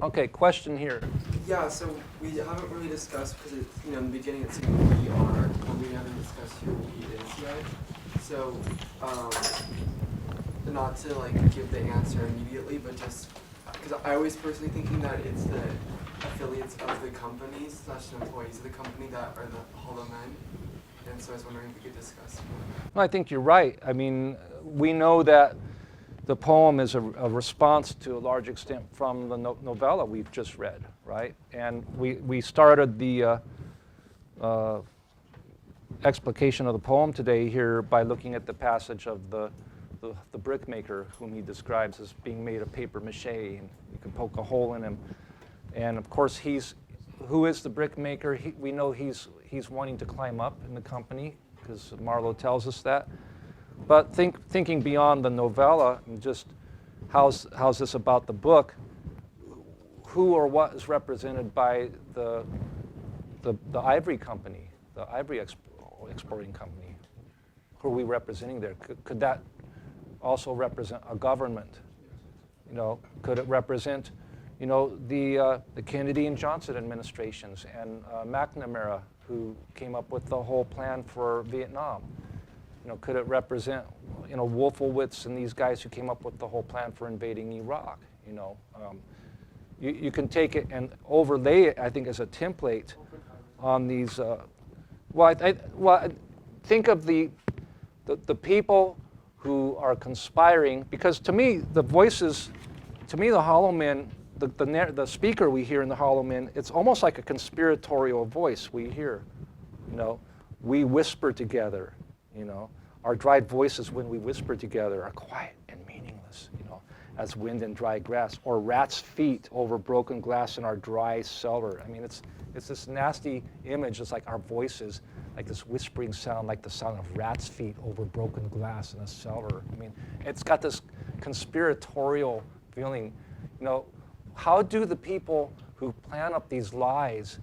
Okay, question here. Yeah, so we haven't really discussed, because in the beginning it seemed we are, but we haven't discussed who he is yet. So, not to like give the answer immediately, but just because I was personally thinking that it's the affiliates of the companies / employees of the company that are the hollow men, and so I was wondering if we could discuss more. Well, I think you're right. I mean, we know that the poem is a response to a large extent from the novella we've just read, right? And we started the explication of the poem today here by looking at the passage of the brickmaker, whom he describes as being made of paper mache, and you can poke a hole in him. And of course, who is the brickmaker? We know he's wanting to climb up in the company, because Marlowe tells us that. But thinking beyond the novella, and just how's this about the book, who or what is represented by the ivory company, the ivory exporting company? Who are we representing there? Could that also represent a government? Could it represent, the Kennedy and Johnson administrations and McNamara, who came up with the whole plan for Vietnam? Could it represent, Wolfowitz and these guys who came up with the whole plan for invading Iraq? You can take it and overlay it, I think, as a template on these. Think of the people who are conspiring, because to me, the voices, the Hollow Men, the speaker we hear in the Hollow Men, it's almost like a conspiratorial voice we hear. We whisper together. Our dry voices when we whisper together are quiet and meaningless, as wind in dry grass, or rats' feet over broken glass in our dry cellar. I mean, it's this nasty image. It's like our voices, like this whispering sound, like the sound of rats' feet over broken glass in a cellar. I mean, it's got this conspiratorial feeling. How do the people who plan up these lies,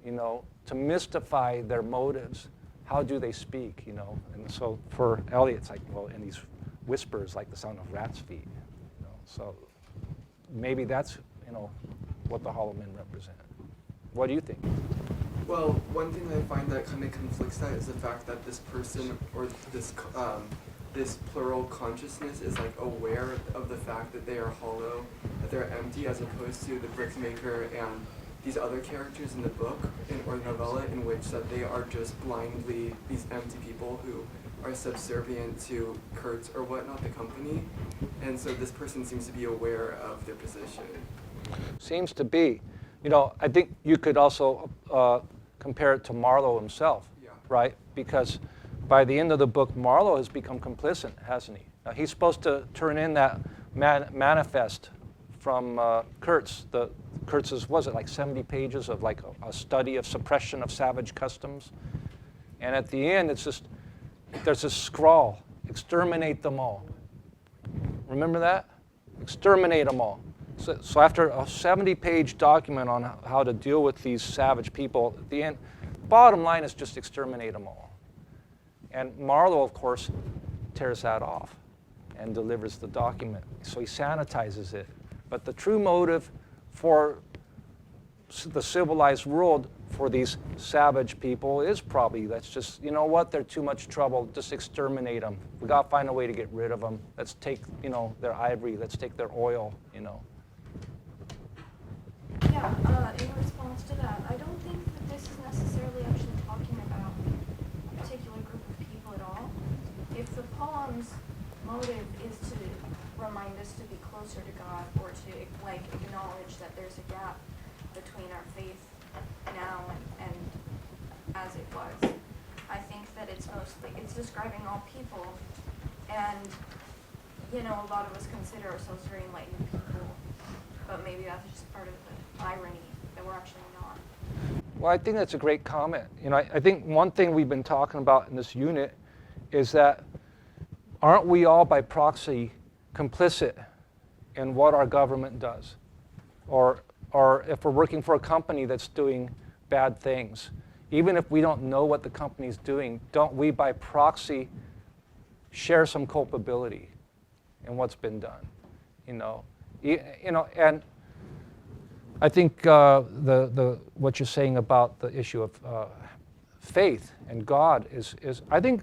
to mystify their motives, how do they speak, And so for Eliot, it's like, and these whispers, like the sound of rats' feet, So maybe that's, what the Hollow Men represent. What do you think? Well, one thing I find that kind of conflicts that is the fact that this person, or this plural consciousness, is like aware of the fact that they are hollow, that they're empty, as opposed to the brickmaker and these other characters in the book or novella, in which that they are just blindly these empty people who are subservient to Kurtz or whatnot, the company. And so this person seems to be aware of their position. Seems to be. I think you could also compare it to Marlowe himself, right? Because by the end of the book, Marlowe has become complicit, hasn't he? Now, he's supposed to turn in that manifest from Kurtz. Kurtz's, was it like 70 pages of like a study of suppression of savage customs? And at the end, there's this scrawl, exterminate them all. Remember that? Exterminate them all. So after a 70-page document on how to deal with these savage people, at the end, bottom line is just exterminate them all. And Marlowe, of course, tears that off and delivers the document. So he sanitizes it. But the true motive for the civilized world for these savage people is probably, let's just, they're too much trouble, just exterminate them. We got to find a way to get rid of them. Let's take, their ivory, let's take their oil, Yeah, in response to that, I don't think that this is necessarily actually talking about a particular group of people at all. If the poem's motive is to remind us to be closer to God, or to acknowledge that there's a gap between our faith now and as it was, I think that it's describing all people, and a lot of us consider ourselves very enlightened people, but maybe that's just part of the irony that we're actually not. Well, I think that's a great comment. I think one thing we've been talking about in this unit is that aren't we all by proxy complicit in what our government does? Or if we're working for a company that's doing bad things, even if we don't know what the company's doing, don't we by proxy share some culpability in what's been done? And I think what you're saying about the issue of faith and God is I think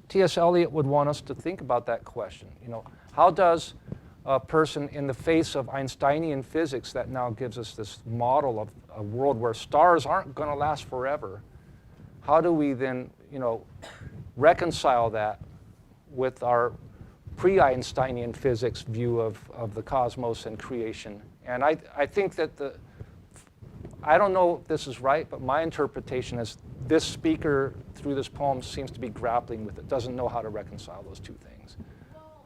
T.S. Eliot would want us to think about that question. How does a person in the face of Einsteinian physics that now gives us this model of a world where stars aren't going to last forever, how do we then, reconcile that with our pre-Einsteinian physics view of the cosmos and creation? And I think that I don't know if this is right, but my interpretation is this speaker through this poem seems to be grappling with it, doesn't know how to reconcile those two things.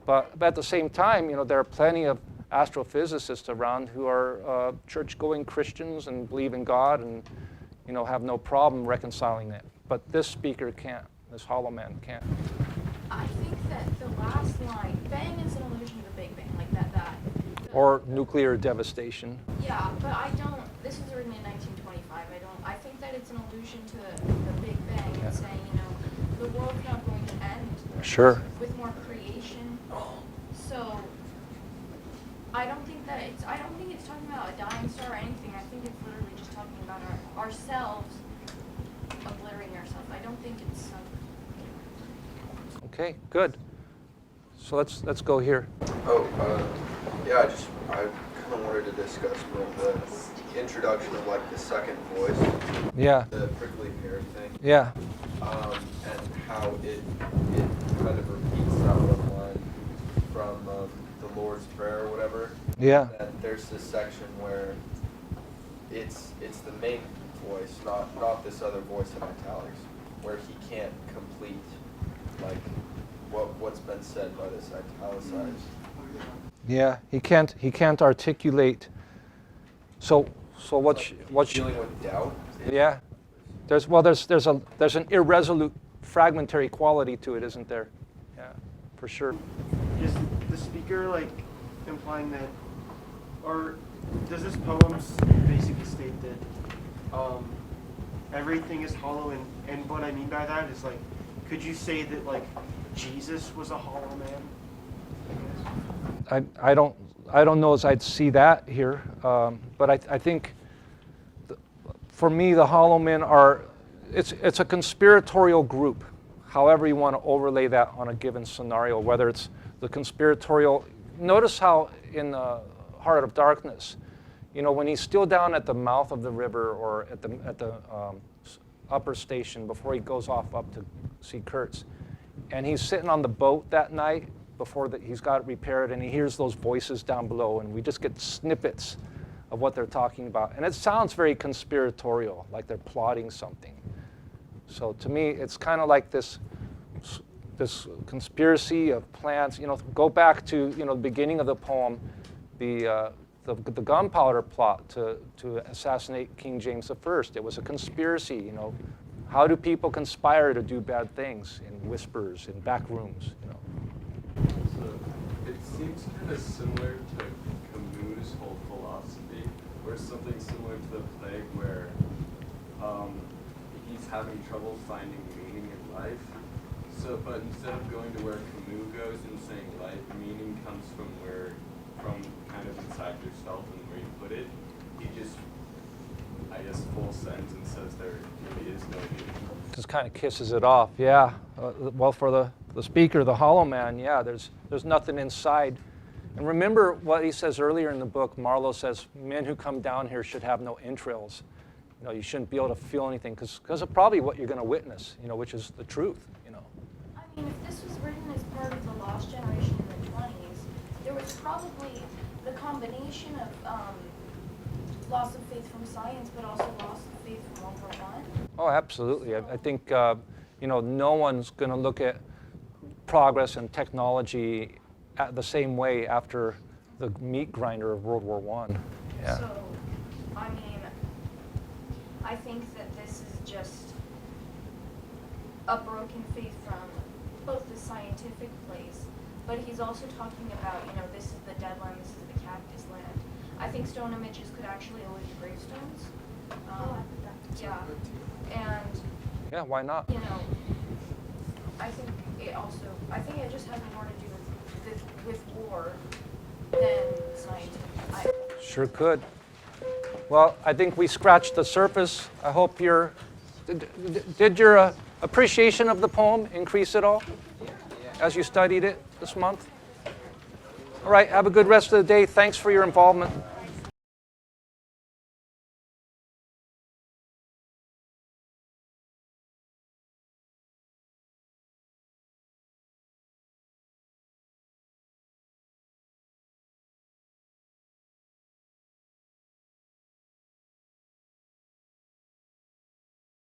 But at the same time, there are plenty of astrophysicists around who are church-going Christians and believe in God and, have no problem reconciling it. But this speaker can't, this hollow man can't. I think that the last line, bang is an allusion to the Big Bang, like that. Or nuclear devastation. Yeah, but this was written in 1925, I think that it's an allusion to the Big Bang and saying, the world's not going to end. Sure. With more creation. So, I don't think it's talking about a dying star or anything. I think it's literally just talking about ourselves, obliterating ourselves. I don't think it's Okay, good. So let's go here. Yeah, I kind of wanted to discuss more of the introduction of like the second voice. Yeah. The prickly pear thing. Yeah. And how it kind of repeats that one line from the Lord's Prayer or whatever. Yeah. And there's this section where it's the main voice, not this other voice in italics, where he can't complete like what's been said by this italicized. Yeah, he can't articulate. So what's dealing with doubt? Yeah. There's an irresolute fragmentary quality to it, isn't there? Yeah, for sure. Is the speaker like implying that, or does this poem basically state that everything is hollow, and what I mean by that is like, could you say that like Jesus was a hollow man? I don't know as I'd see that here, but I think for me the hollow men it's a conspiratorial group, however you want to overlay that on a given scenario, whether it's the conspiratorial. Notice how in the Heart of Darkness, when he's still down at the mouth of the river or at the upper station before he goes off up to see Kurtz, and he's sitting on the boat that night before he's got it repaired, and he hears those voices down below, and we just get snippets of what they're talking about. And it sounds very conspiratorial, like they're plotting something. So to me, it's kind of like this conspiracy of plans. Go back to the beginning of the poem, the gunpowder plot to assassinate King James I. It was a conspiracy. How do people conspire to do bad things in whispers, in back rooms? So it seems kind of similar to Camus' whole philosophy, where it's something similar to the plague, where he's having trouble finding meaning in life. So, but instead of going to where Camus goes and saying life, meaning comes from kind of inside yourself and where you put it. He just, I guess, full sentence and says there really is no meaning. Just kind of kisses it off, yeah. Well, for the speaker, the hollow man, yeah, there's nothing inside. And remember what he says earlier in the book. Marlowe says, men who come down here should have no entrails. You shouldn't be able to feel anything because of probably what you're going to witness, which is the truth, I mean, if this was written as part of the lost generation in the 20s, there was probably the combination of loss of faith from science, but also loss of faith from World War I. Oh, absolutely. I think, no one's going to look at progress and technology the same way after the meat grinder of World War I. Yeah. So, I mean, I think that this is just a broken faith from both the scientific place, but he's also talking about, this is the dead land, this is the cactus land. I think stone images could actually allude to gravestones. Yeah. And Yeah, why not? I think it just has more to do with war than scientific. Sure could. Well, I think we scratched the surface. I hope did your appreciation of the poem increase at all as you studied it this month? All right, have a good rest of the day. Thanks for your involvement.